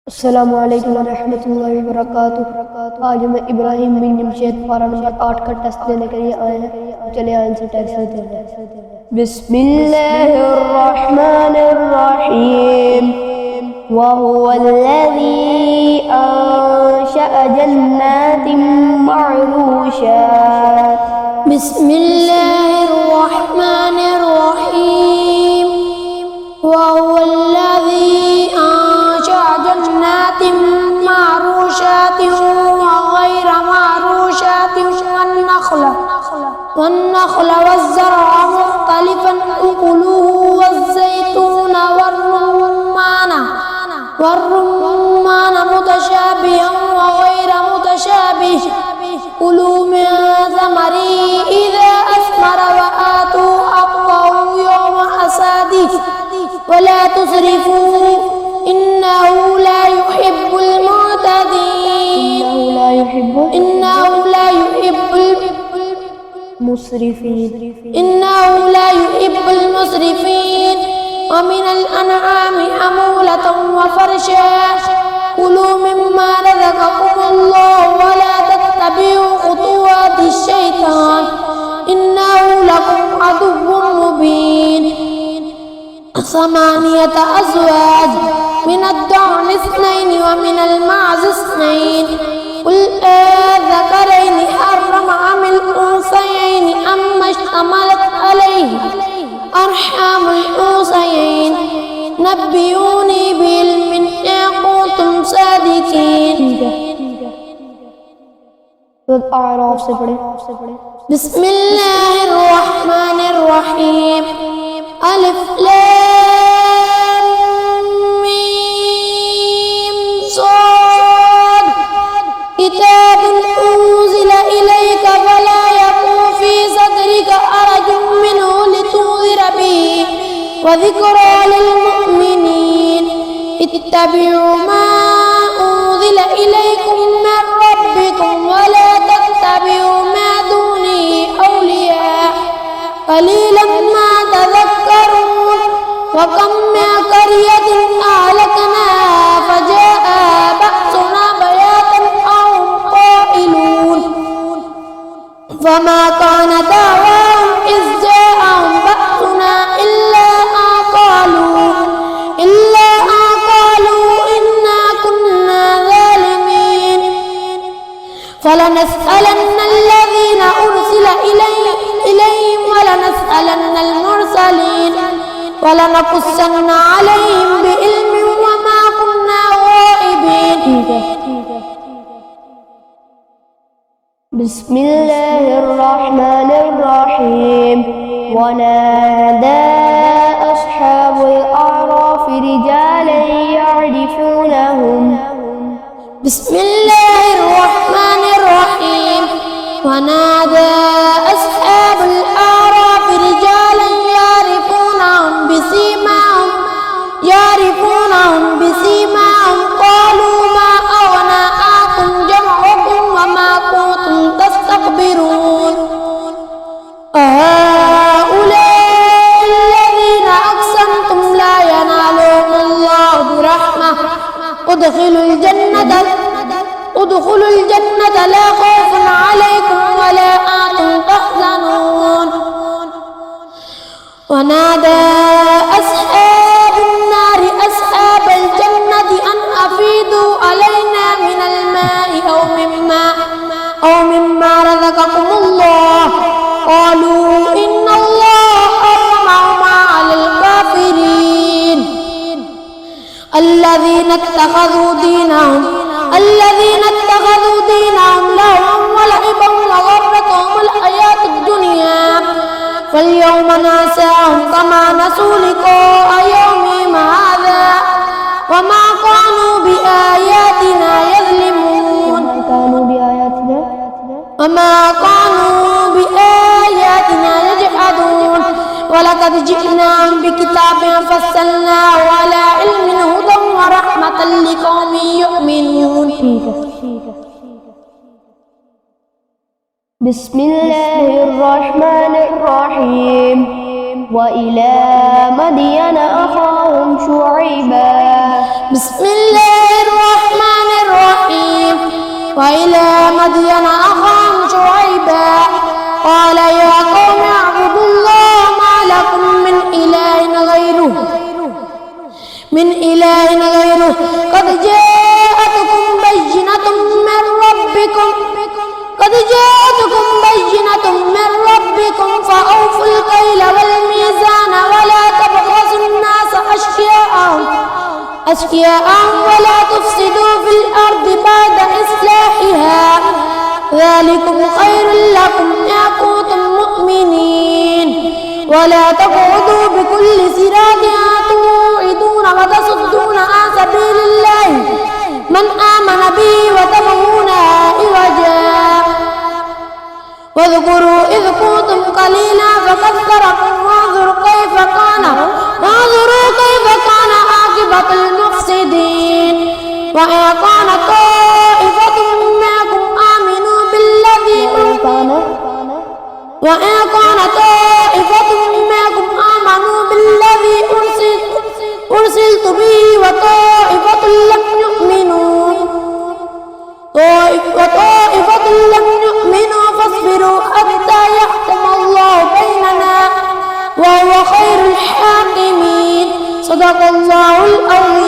अस्सलामु अलैकुम वरहमतुल्लाहि वबरकातुहू। आज हमें इब्राहिम बिन जमशेद पारा नंबर 8 का टेस्ट देने के लिए आए हैं। चले आंसर टेस्ट लेते हैं। बिस्मिल्लाहिर्रहमानिर्रहीम। वहुवल्लज़ी अंशअ जन्नातिन मअरूशात। बिस्मिल्लाहिर्रहमानिर्रहीम। वहुवल्लज़ी معروشات وغير معروشات والنخل والزرع مختلفا أكله والزيتون والرمان متشابها وغير متشابه كلوا من ثمره إذا أثمر وآتوا حقه يوم حصاده ولا تسرفوا إنه لا يحب المعتدين. إنه لا يحب المسرفين. ومن الأنعام حمولة وفرشا كلوا مما رزقكم الله ولا تتبعوا خطوات الشيطان إنه لكم عدو مبين. 8 أزواج من الضأن 2 ومن المعز 2 قل أذكرين حرم أم الأنثيين أما اشتملت عليه أرحام الأنثيين نبئوني بعلم إن كنتم صادقين. आराफ से पढ़े। बिस्मिल्लाहिर्रहमानिर्रहीम। अलिफ लाम मीम साद किताबुन उन्ज़िला इलैका फला यकुन फी सदरिका हरजुन मिन्हु लितुंज़िरा बिही व ज़िक्रा लिलमुमिनीन इत्तबि'ू मा उन्ज़िला इलैकुम मिन रब्बिकुम व ला तत्तबि'ू मा दूनिही औलिया قليلا ما تذكرون. وكم من قرية أهلكناها فجاءها بأسنا بياتا أو هم قائلون فما كان دعواهم إذ جاءهم بأسنا إلا أن قالوا إنا كنا ظالمين. فلنسألن الذين أرسل إليهم ولنسألن المرسلين ولنقصن عليهم بعلم وما كنا غائبين. بسم الله الرحمن الرحيم. ونادى أصحاب الأعراف رجالا يعرفونهم. بسم الله الرحمن الرحيم. ونادى أصحاب الأعراف رجالا يعرفونهم بسيماهم قالوا ما أغنى عنكم جمعكم وما كنتم تستكبرون أهؤلاء الذين أقسمتم لا ينالهم الله برحمة ادخلوا الجنة لا خوف عليكم ولا أنتم تحزنون. ونادى أصحاب النار أصحاب الجنة أن أفيضوا علينا من الماء أو مما رزقكم الله قالوا إن الله حرمهما على الكافرين. الذين اتخذوا دينهم لهوا ولعبا وغرتهم الحياة الدنيا فاليوم ننساهم كما نسوا لقاء يومهم هذا وما كانوا بآياتنا يظلمون. وما كانوا بآياتنا يجحدون. ولقد جئناهم بكتاب فصلناه على علم هدى ورحمة لقوم يؤمنون. بسم الله الرحمن الرحيم. وإلى مدين أخاهم شعيبا. بسم الله الرحمن وإلى مدين أخاهم شعيبا قال يا قوم اعبدوا الله ما لكم من إله غيره قد جاءتكم بينة من ربكم فأوفوا الكيل والميزان ولا تبخسوا الناس أشياءهم ولا تفسدوا في الأرض بعد إصلاحها ذلكم خير لكم إن كنتم مؤمنين ولا تقعدوا بكل صراط توعدون وتصدون عن سبيل الله من آمن به وتبغونها عوجا واذكروا إذ كنتم قليلا فكثركم وانظروا كيف كان عاقبة المفسدين وإن كان طائفة منكم آمنوا بالذي أرسلت به وطائفة لم يؤمنوا فاصبروا حتى يحكم الله بيننا وهو خير الحاكمين صدق الله العظيم.